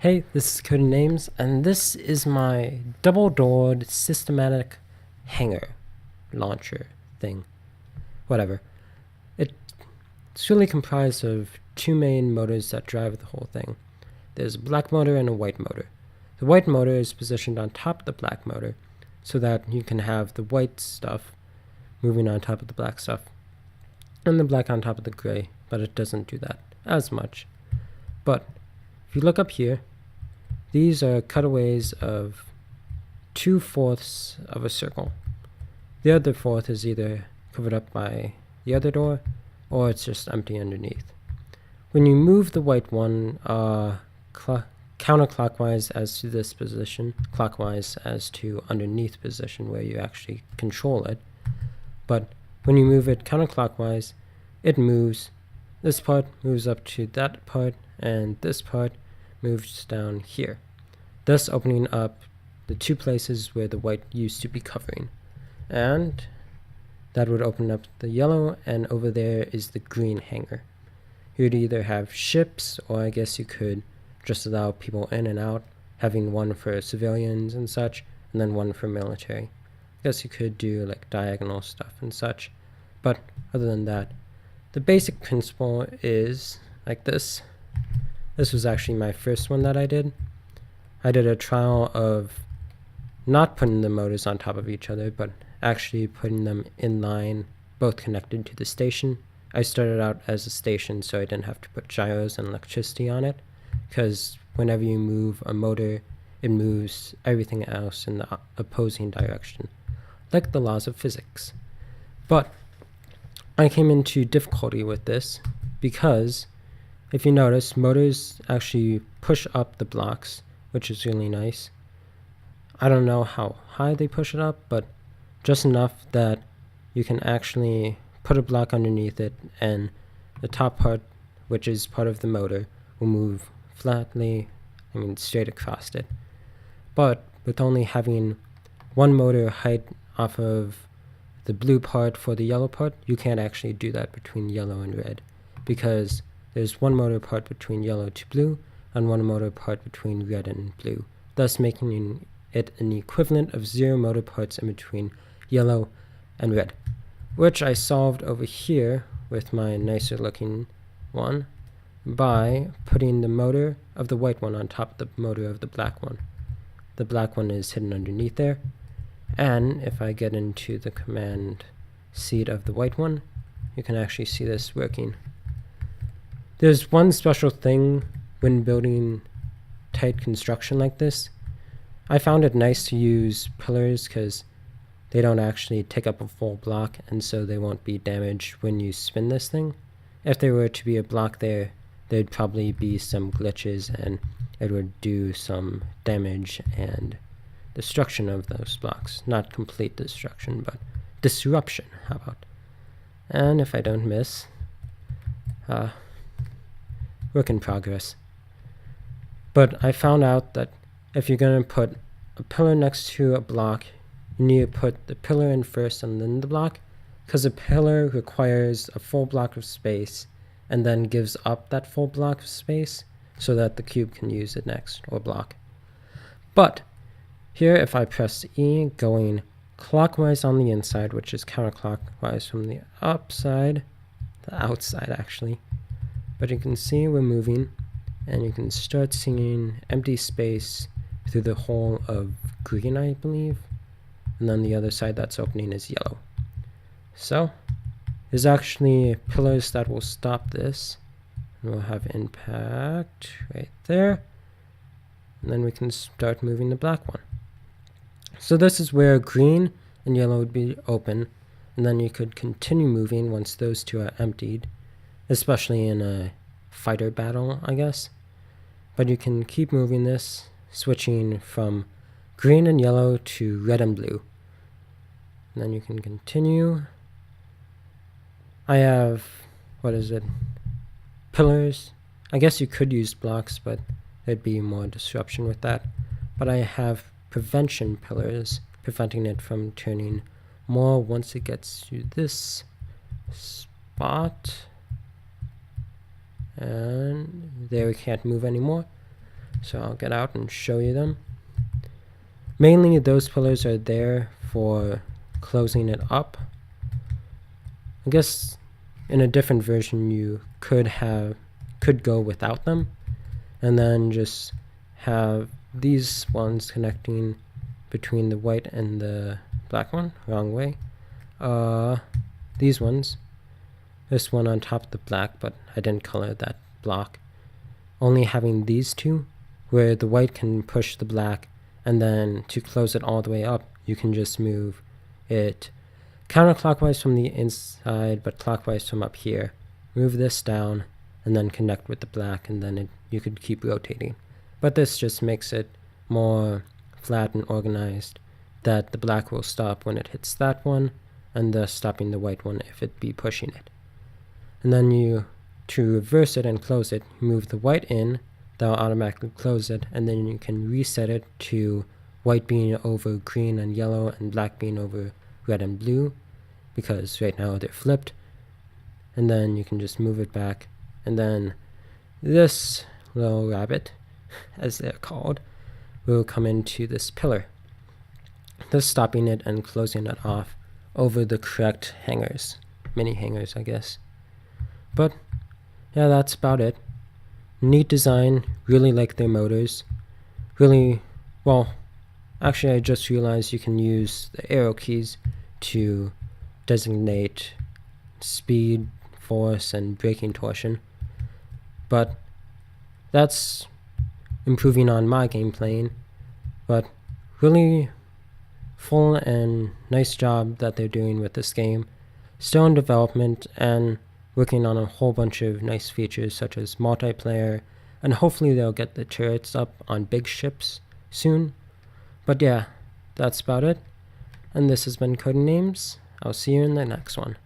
Hey, this is Cody Names, and this is my double-doored systematic hanger launcher thing. Whatever. It's really comprised of two main motors that drive the whole thing. There's a black motor and a white motor. The white motor is positioned on top of the black motor so that you can have the white stuff moving on top of the black stuff and the black on top of the gray, but it doesn't do that as much. But if you look up here, these are cutaways of 2/4 of a circle. The other fourth is either covered up by the other door, or it's just empty underneath. When you move the white one counterclockwise as to this position, clockwise as to underneath position where you actually control it, but when you move it counterclockwise, it moves. This part moves up to that part, and this part moves down here, thus opening up the two places where the white used to be covering. And that would open up the yellow, and over there is the green hanger. You'd either have ships, or I guess you could just allow people in and out, having one for civilians and such, and then one for military. I guess you could do like diagonal stuff and such, but other than that, the basic principle is like this. This was actually my first one that I did. I did a trial of not putting the motors on top of each other, but actually putting them in line, both connected to the station. I started out as a station, so I didn't have to put gyros and electricity on it, because whenever you move a motor, it moves everything else in the opposing direction, like the laws of physics. But I came into difficulty with this because, if you notice, motors actually push up the blocks, which is really nice. I don't know how high they push it up, but just enough that you can actually put a block underneath it, and the top part, which is part of the motor, will move straight across it. But with only having one motor height off of the blue part for the yellow part, you can't actually do that between yellow and red, because there's one motor part between yellow to blue and one motor part between red and blue, thus making it an equivalent of 0 motor parts in between yellow and red, which I solved over here with my nicer looking one by putting the motor of the white one on top of the motor of the black one. The black one is hidden underneath there, and if I get into the command seat of the white one, you can actually see this working. There's one special thing when building tight construction like this. I found it nice to use pillars because they don't actually take up a full block, and so they won't be damaged when you spin this thing. If there were to be a block there, there'd probably be some glitches, and it would do some damage and destruction of those blocks. Not complete destruction, but disruption, how about? And if I don't miss, work in progress. But I found out that if you're going to put a pillar next to a block, you need to put the pillar in first and then the block, because a pillar requires a full block of space and then gives up that full block of space so that the cube can use it next, or block. But here, if I press E, going clockwise on the inside, which is counterclockwise from the outside actually, but you can see we're moving, and you can start seeing empty space through the hole of green, I believe, and then the other side that's opening is yellow. So there's actually pillars that will stop this, and we'll have impact right there, and then we can start moving the black one. So this is where green and yellow would be open, and then you could continue moving once those two are emptied, especially in a fighter battle, I guess. But you can keep moving this, switching from green and yellow to red and blue. And then you can continue. I have, pillars. I guess you could use blocks, but there'd be more disruption with that. But I have prevention pillars, preventing it from turning more once it gets to this spot. And there we can't move anymore. So I'll get out and show you them. Mainly those pillars are there for closing it up. I guess in a different version you could go without them, and then just have these ones connecting between the white and the black one. Wrong way. These ones. This one on top of the black, but I didn't color that block. Only having these two, where the white can push the black, and then to close it all the way up, you can just move it counterclockwise from the inside, but clockwise from up here. Move this down, and then connect with the black, and then you could keep rotating. But this just makes it more flat and organized, that the black will stop when it hits that one, and thus stopping the white one if it be pushing it. And then to reverse it and close it, move the white in, that'll automatically close it, and then you can reset it to white being over green and yellow and black being over red and blue, because right now they're flipped. And then you can just move it back, and then this little rabbit, as they're called, will come into this pillar, thus stopping it and closing it off over the correct hangers, mini hangers I guess. But yeah, that's about it. Neat design, really like their motors. Really, well, actually I just realized you can use the arrow keys to designate speed, force, and braking torsion. But that's improving on my game playing. But really full and nice job that they're doing with this game. Still in development and working on a whole bunch of nice features such as multiplayer, and hopefully they'll get the turrets up on big ships soon. But yeah, that's about it. And this has been Cody Names. I'll see you in the next one.